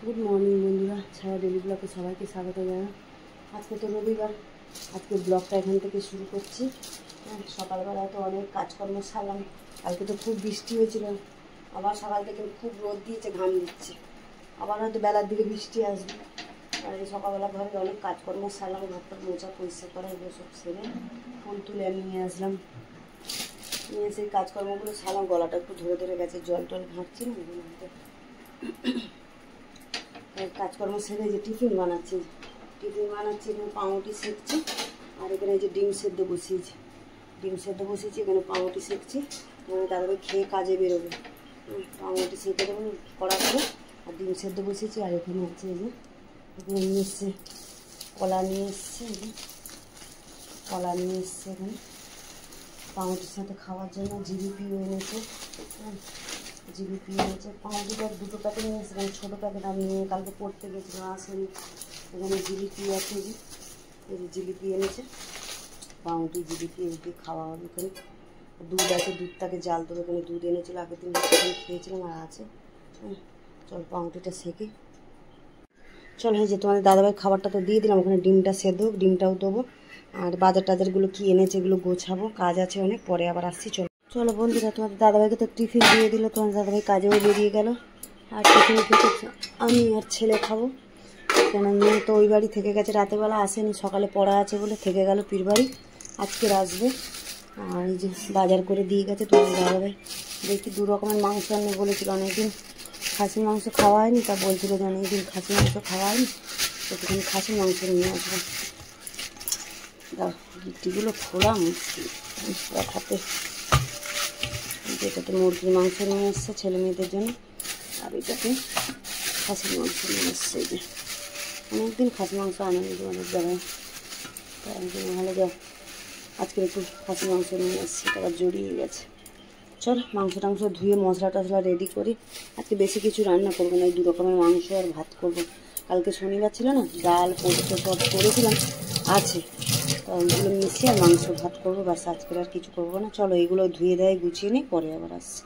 Good morning বন্ধুরা, ছায়া daily ব্লগে সবাইকে স্বাগত জানাই। আজকে তো রবিবার, আজকে ব্লগটা এখান থেকে শুরু করছি। সকালবেলা তো অনেক কাজকর্ম সারলাম। কালকে তো খুব বৃষ্টি হয়েছিল, আবার সকাল থেকে খুব রোদ দিয়েছে, ঘাম দিচ্ছে। আবার হয়তো বেলার দিকে বৃষ্টি আসবে। আর এই সকালবেলা ঘরে অনেক কাজকর্ম সারলাম, ঘরটা মোচা পরিষ্কার করা, এগুলো সব সেরে ফুল তুলে আমি নিয়ে আসলাম। নিয়ে সেই কাজকর্মগুলো সারলাম। গলাটা একটু ধরে ধরে গেছে, জল টল ঘাঁটছি না। কাজকর্ম সেরে যে টিফিন বানাচ্ছি এখানে পাউরুটি সেঁকছি। আর এখানে যে ডিম সেদ্ধ বসিয়েছি এখানে পাউরুটি সেঁকছি। মানে তারপরে খেয়ে কাজে বেরোবে। পাউরুটি সেঁকে দেবো করা করে। আর ডিম সেদ্ধ বসিয়েছি। আর এখানে আছে এই যে এখানে নিয়ে এসছে কলা নিয়ে এসছে এখানে পাউরুটির সাথে খাওয়ার জন্য। জিলিপিও এনেছে, পাউরুটিটা দুটো প্যাকেট নিয়ে এসেছিলাম, ছোটো প্যাকেট আমি নিয়ে কালকে পড়তে গেছিলাম, আসেনি। এখানে জিলিপি আছে, এই যে জিলিপি এনেছে, পাউরুটি জিলিপি এগুলি খাওয়া হবে। এখানে দুধ আছে, দুধটাকে জাল দেবো। এখানে দুধ এনেছিল, আগের দিন খেয়েছিলাম আর আছে। চল পাউরুটিটা সেঁকে চল। এই যে তোমাদের দাদাভাই খাবারটা তো দিয়ে দিলাম। ওখানে ডিমটা সেদ্ধ হোক, ডিমটাও দেবো। আর বাজার টাজারগুলো কী এনেছে এগুলো গোছাবো, কাজ আছে অনেক, পরে আবার আসছি। চলো বন্ধুরা, তোমাদের দাদাভাইকে তো টিফিন দিয়ে দিল, তোমাদের দাদাভাই কাজেও বেরিয়ে গেল। আর টিফিন খেতে আমি আর ছেলে খাবো। কেন মেয়ে তো ওই বাড়ি থেকে গেছে, রাতেরবেলা আসেনি, সকালে পড়া আছে বলে থেকে গেল পীর বাড়ি, আজকের আসবে। আর এই যে বাজার করে দিয়ে গেছে তোমাদের দাদাভাই। দেখি 2 রকমের মাংস আনবে বলেছিল, অনেকদিন খাসির মাংস খাওয়া হয়নি, তা বলছিল যে অনেকদিন খাসির মাংস খাওয়া হয়নি, একটুখানি খাসির মাংস নিয়ে আসবো। গিট্টিগুলো খোলা মুশকিল হাতে। এটাতে মুরগির মাংস নিয়ে এসছে ছেলে মেয়েদের জন্য, আর এটাতে খাসির মাংস নিয়ে এসছে। এই যে অনেকদিন খাসির মাংস আনেনি অনেক জায়গায়, তাই জন্য ভালো যা আজকে একটু খাসির মাংস নিয়ে এসছে, এটা আবার জড়িয়ে গেছে। চল মাংস টাংস ধুয়ে মশলা টশলা রেডি করি। আজকে বেশি কিছু রান্না করবো না, এই 2 রকমের মাংস আর ভাত করবো। কালকে শনিবার ছিল না, ডাল পোস্ত সব করেছিলাম আছে, তো ওইগুলো মিশিয়ে আর মাংস ভাত করবো, বাস আজকের আর কিছু করবো না। চলো এইগুলো ধুয়ে দেয় গুছিয়ে নিই, পরে আবার আসছি।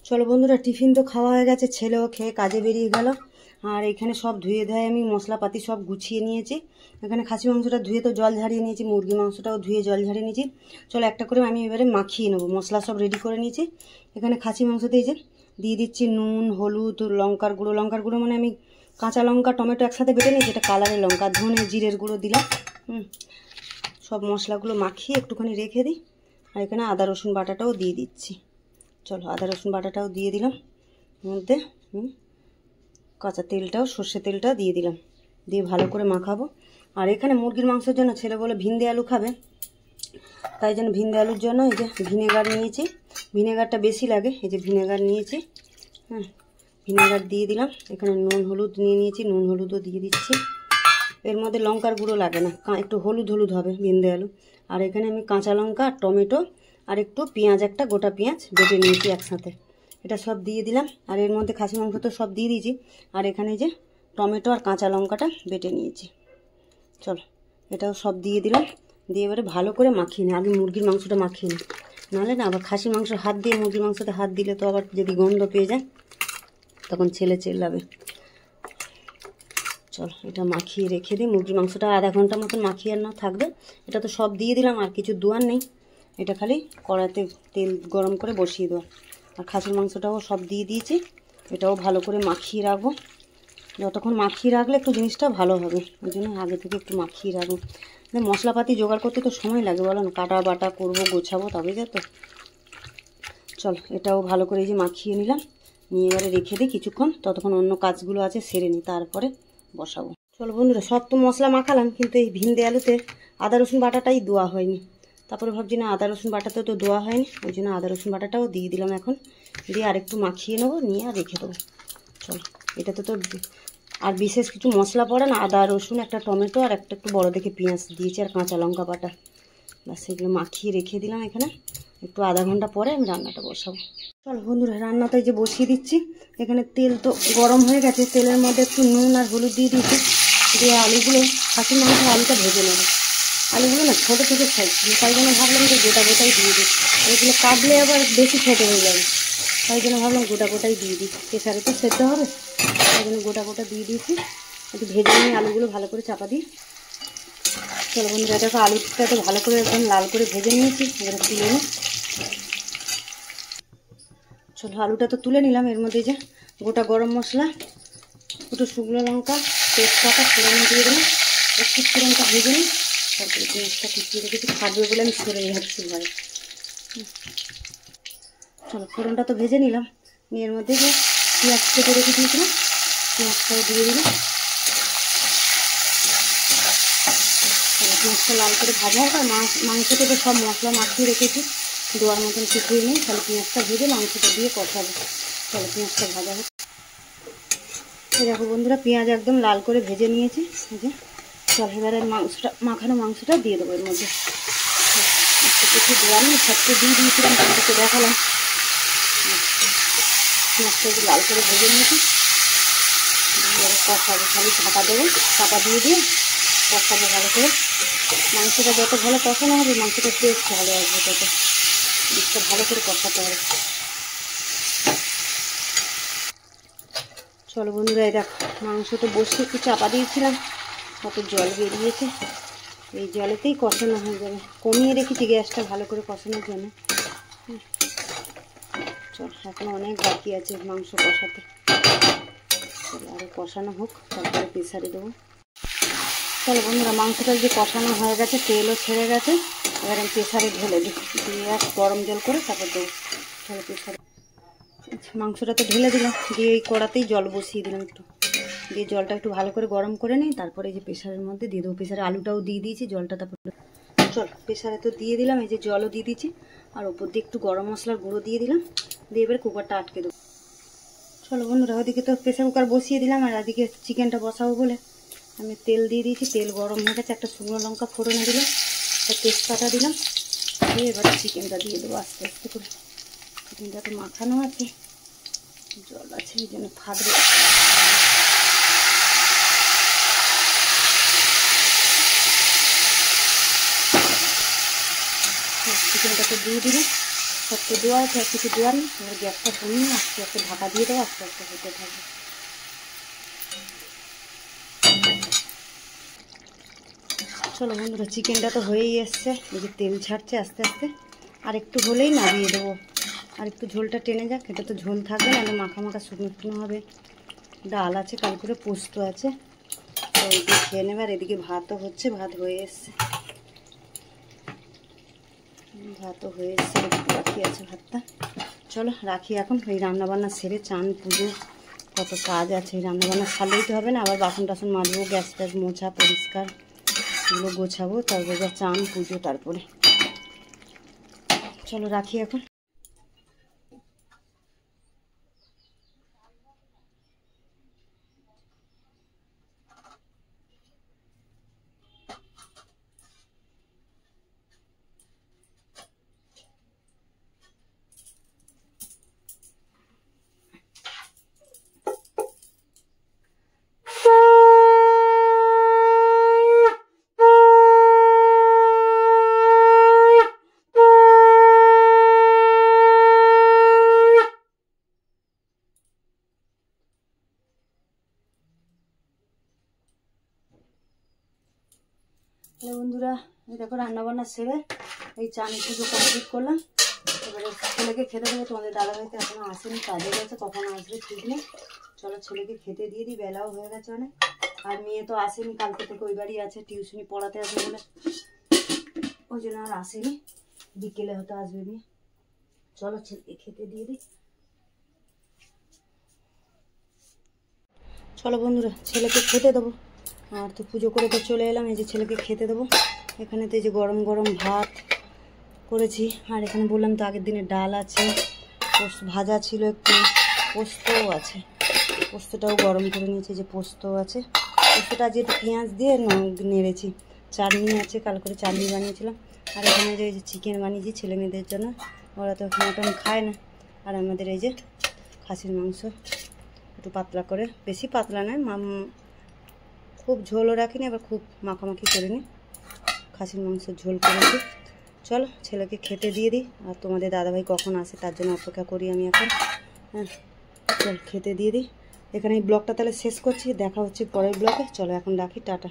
চলো বন্ধুরা, টিফিন তো খাওয়া হয়ে গেছে, ছেলেও খেয়ে কাজে বেরিয়ে গেল। আর এখানে সব ধুয়ে দেয় আমি মশলাপাতি সব গুছিয়ে নিয়েছি। এখানে খাসি মাংসটা ধুয়ে তো জল ঝাড়িয়ে নিয়েছি, মুরগি মাংসটাও ধুয়ে জল ঝাড়িয়ে নিয়েছি। চলো একটা করে আমি এবারে মাখিয়ে নেবো, মশলা সব রেডি করে নিয়েছি। এখানে খাসি মাংসতে এই যে দিয়ে দিচ্ছি নুন, হলুদ, লঙ্কার গুঁড়ো মানে আমি কাঁচা লঙ্কা টমেটো একসাথে বেটে নিয়েছি, এটা কালারের লঙ্কা, ধনে জিরের গুঁড়ো দিলাম। সব মশলাগুলো মাখিয়ে একটুখানি রেখে দিই। আর এখানে আদা রসুন বাটাটাও দিয়ে দিচ্ছি। চলো আদা রসুন বাটাটাও দিয়ে দিলাম মধ্যে। কাঁচা তেলটাও, সর্ষে তেলটাও দিয়ে দিলাম, দিয়ে ভালো করে মাখাবো। আর এখানে মুরগির মাংসের জন্য ছেলে বলে ভিন্দে আলু খাবে, তাই জন্য ভিন্দে আলুর জন্য এই যে ভিনেগার নিয়েছি। ভিনেগারটা বেশি লাগে, এই যে ভিনেগার নিয়েছি। ভিনেগার দিয়ে দিলাম। এখানে নুন হলুদ নিয়ে নিয়েছি, নুন হলুদও দিয়ে দিচ্ছি। এর মধ্যে লঙ্কার গুঁড়ো লাগে না, একটু হলুদ হলুদ হবে ভিন্দে আলু। আর এখানে আমি কাঁচা লঙ্কা, টমেটো আর একটু পেঁয়াজ, একটা গোটা পেঁয়াজ বেটে নিয়েছি একসাথে, এটা সব দিয়ে দিলাম। আর এর মধ্যে খাসি মাংস তো সব দিয়ে দিয়েছি। আর এখানে যে টমেটো আর কাঁচা লঙ্কাটা বেটে নিয়েছি, চলো এটাও সব দিয়ে দিলাম। দিয়ে এবারে ভালো করে মাখিয়ে নিই, আগে মুরগির মাংসটা মাখিয়ে নিই, নাহলে না আবার খাসির মাংস হাত দিয়ে মুরগির মাংসতে হাত দিলে তো আবার যদি গন্ধ পেয়ে যায় তখন ছেলে চেল্লাবে। চল এটা মাখিয়ে রেখে দিই। মুরগির মাংসটা আধা ঘন্টা মতন মাখিয়ে না থাকবে। এটা তো সব দিয়ে দিলাম, আর কিছু দেওয়ার নেই, এটা খালি কড়াইতে তেল গরম করে বসিয়ে দেওয়া। আর খাসির মাংসটাও সব দিয়ে দিয়েছি, এটাও ভালো করে মাখিয়ে রাখবো। যতক্ষণ মাখিয়ে রাখলে একটু জিনিসটা ভালো হবে, ওই জন্য আগে থেকে একটু মাখিয়ে রাখবো। মশলাপাতি জোগাড় করতে তো সময় লাগে বলো না, কাটা বাটা করবো, গোছাবো, তবে যা তো। চল এটাও ভালো করে এই যে মাখিয়ে নিলাম, নিয়ে এবারে রেখে দিই কিছুক্ষণ, ততক্ষণ অন্য কাজগুলো আছে সেরে নিই, তারপরে বসাবো। চলো বন্ধুরা, সব তো মশলা মাখালাম, কিন্তু এই ভিন্দে আলুতে আদা রসুন বাটাটাই দেওয়া হয়নি। তারপরে ভাবছি না আদা রসুন বাটাতেও তো দেওয়া হয়নি, ওই জন্য আদা রসুন বাটাটাও দিয়ে দিলাম এখন। দিয়ে আরেকটু মাখিয়ে নেবো, নিয়ে আর রেখে দেবো। চলো এটাতে তো আর বিশেষ কিছু মশলা পড়ে না, আদা রসুন, একটা টমেটো আর একটু বড় দেখে পেঁয়াজ দিয়েছি, আর কাঁচা লঙ্কা বাটা, ব্যাস সেগুলো মাখিয়ে রেখে দিলাম এখানে। একটু আধা ঘন্টা পরে আমি রান্নাটা বসাবো। চলো বন্ধুরা, রান্নাটা যে বসিয়ে দিচ্ছি। এখানে তেল তো গরম হয়ে গেছে, তেলের মধ্যে একটু নুন আর হলুদ দিয়ে দিয়েছি। দিয়ে আলুগুলো, খাসির মাংস আলুটা ভেজে নেবো। আলুগুলো না ছোটো ছোটো সাইজ, তাই জন্য ভাবলাম যে গোটা গোটাই দিয়ে দিই, এগুলো কাটলে আবার বেশি ছোটো হয়ে যাবে, তাই জন্য ভাবলাম গোটা গোটাই দিয়ে দিই, প্রেসারে তো সেদ্ধ হবে। এখানে গোটা গোটা দিয়ে দিয়েছি, একটু ভেজে নিয়ে আলুগুলো ভালো করে চাপা দিই। চলো বন্ধুরা, এটাকে আলুটাকে ভালো করে একদম লাল করে ভেজে নিয়েছি, এবারে তুলে নিই। চলো আলুটা তো তুলে নিলাম। এর মধ্যে যে গোটা গরম মশলা, দুটো শুকনো লঙ্কা, তেজপাতা ফোড়ন দিয়ে দিলাম। একটু ফোড়নটা ভেজে নিই, তারপরে পেঁয়াজটা কুচিয়ে রেখেছি, খাটবে বলে আমি সরে যাচ্ছি ঘরে। চলো ফোড়নটা তো ভেজে নিলাম, নিয়ে এর মধ্যে যে পেঁয়াজ কেটে রেখে দিয়েছিলাম পেঁয়াজটাও দিয়ে দিলাম। পেঁয়াজটা লাল করে ভাজা হোক, আর মাংসটা তো সব মশলা মাখিয়ে রেখেছি, দোয়ার মতন শুকিয়ে নিই, তাহলে পেঁয়াজটা ভেজে মাংসটা দিয়ে কষাবো। চলো পেঁয়াজটা ভাজা হোক। এই দেখো বন্ধুরা, পেঁয়াজ একদম লাল করে ভেজে নিয়েছি। এই যে চল এবারে মাংসটা, মাখানো মাংসটা দিয়ে দেবো এর মধ্যে। একটু কিছু দেওয়া নেই, সবকে দিয়ে দিয়েছিলাম, তোমাদেরকে দেখালাম। পেঁয়াজটা একটু লাল করে ভেজে নিয়েছি, কষাবো, খালি ঢাকা দেবো, চাপা দিয়ে দিয়ে কষাবো ভালো করে। মাংসটা যত ভালো কষানো হবে মাংসটা টেস্ট ভালো আসবে, তত দিকটা ভালো করে কষাতে হবে। চলো বন্ধুরা, এই দেখো মাংসটা বসে একটু চাপা দিয়েছিলাম, কত জল বেরিয়েছে। এই জলেতেই কষানো হয়ে যাবে, কমিয়ে রেখেছি গ্যাসটা ভালো করে কষানোর জন্য। চল এখনো অনেক বাকি আছে মাংস কষাতে। চলো আরও কষানো হোক, তারপরে প্রেসারে দেবো। চলো বন্ধুরা, মাংসটা যে কষানো হয়ে গেছে, তেলও ছেড়ে গেছে, এবার আমি প্রেসারে ঢেলে দিই, দিয়ে আর গরম জল করে তারপর দেবো। চলো প্রেসারে মাংসটা তো ঢেলে দিলাম, দিয়ে এই কড়াতেই জল বসিয়ে দিলাম একটু, দিয়ে জলটা একটু ভালো করে গরম করে নিই, তারপরে এই যে প্রেসারের মধ্যে দিয়ে দেবো। প্রেসারে আলুটাও দিয়ে দিয়েছি, জলটা তারপর চল প্রেসারে তো দিয়ে দিলাম, এই যে জলও দিয়ে দিয়েছি, আর ওপর দিয়ে একটু গরম মশলার গুঁড়ো দিয়ে দিলাম, দিয়ে এবার কুকারটা আটকে দেবো। চলো বন্ধুরা, ওদিকে তো প্রেসার কুকার বসিয়ে দিলাম, আর এদিকে চিকেনটা বসাবো বলে আমি তেল দিয়ে দিয়েছি। তেল গরম হয়ে গেছে, একটা শুকনো লঙ্কা ফোড়নে দিলাম, একটা তেজপাতা দিলাম, দিয়ে এবার চিকেনটা দিয়ে দেবো আস্তে আস্তে করে। চিকেনটা তো মাখানো আছে, জল আছে, এই জন্য ফাটবে। চিকেনটা তো দিয়ে দিলাম, সব তো দেওয়া আছে, আর কিছু দেওয়ার নেই। এবার গ্যাসটা কমিয়ে আস্তে আস্তে ঢাকা দিয়ে দেবো, আস্তে আস্তে হতে থাকবে। চলো বন্ধুরা, চিকেনটা তো হয়েই এসছে, এই যে তেল ছাড়ছে আস্তে আস্তে, আর একটু হলেই নামিয়ে দেবো। আর একটু ঝোলটা টেনে যাক, এটা তো ঝোল থাকবে না, মাখা মাখা শুকনো শুকনো হবে। ডাল আছে, কাল করে পোস্ত আছে, তো এদিকে খেয়ে নেবে। আর এদিকে ভাতও হচ্ছে, ভাত হয়ে এসছে, ভাতও হয়ে এসছে, বাকি আছে ভাতটা। চলো রাখি এখন, এই রান্নাবান্না সেরে চান পুজো কত কাজ আছে, এই রান্নাবান্না সারলেই তো হবে না, আবার বাসন টাসন মাজবো, গ্যাস ট্যাস মোছা পরিষ্কার এগুলো গোছাবো, তারপরে যা চান পুজো, তারপরে চলো রাখি এখন। বন্ধুরা, এই দেখো রান্নাবান্না সেরে এই চান পুজো কমপ্লিট করলাম, এবারে ছেলেকে খেতে দেবো। তোমাদের দাদাভাইতে এখনো আসেনি, কাজে গেছে, কখন আসবে ঠিক নেই। চলো ছেলেকে খেতে দিয়ে দিই, বেলাও হয়ে গেছে অনেক। আর মেয়ে তো আসেনি, কালকে থেকে ওই বাড়ি আছে, টিউশনি পড়াতে আসবে বলে, ওই জন্য আর আসেনি, বিকেলে হয়তো আসবে মেয়ে। চলো ছেলেকে খেতে দিয়ে দিই। চলো বন্ধুরা, ছেলেকে খেতে দেবো, আর তো পুজো করে তো চলে এলাম। এই যে ছেলেকে খেতে দেবো, এখানে তো এই যে গরম গরম ভাত করেছি, আর এখানে বললাম তো আগের দিনে ডাল আছে, পোস্ত ভাজা ছিল, একটু পোস্তও আছে, পোস্তটাও গরম করে নিয়েছি, যে পোস্ত আছে, পোস্তটা আজকে একটু পেঁয়াজ দিয়ে নেড়েছি। চাটনি আছে, কাল করে চাটনি বানিয়েছিলাম। আর এখানে যে এই যে চিকেন বানিয়েছি ছেলে মেয়েদের জন্য, ওরা তো মটন খায় না। আর আমাদের এই যে খাসির মাংস, একটু পাতলা করে, বেশি পাতলা নয়, খুব ঝোলও রাখিনি, আবার খুব মাখামাখি করিনি, খাসির মাংসের ঝোল করেছি। চলো ছেলেকে খেতে দিয়ে দিই, আর তোমাদের দাদাভাই কখন আসে তার জন্য অপেক্ষা করি আমি এখন। হ্যাঁ চল খেতে দিয়ে দিই, এখানে এই ব্লগটা তাহলে শেষ করছি, দেখা হচ্ছে পরের ব্লগে। চলো এখন রাখি, টাটা।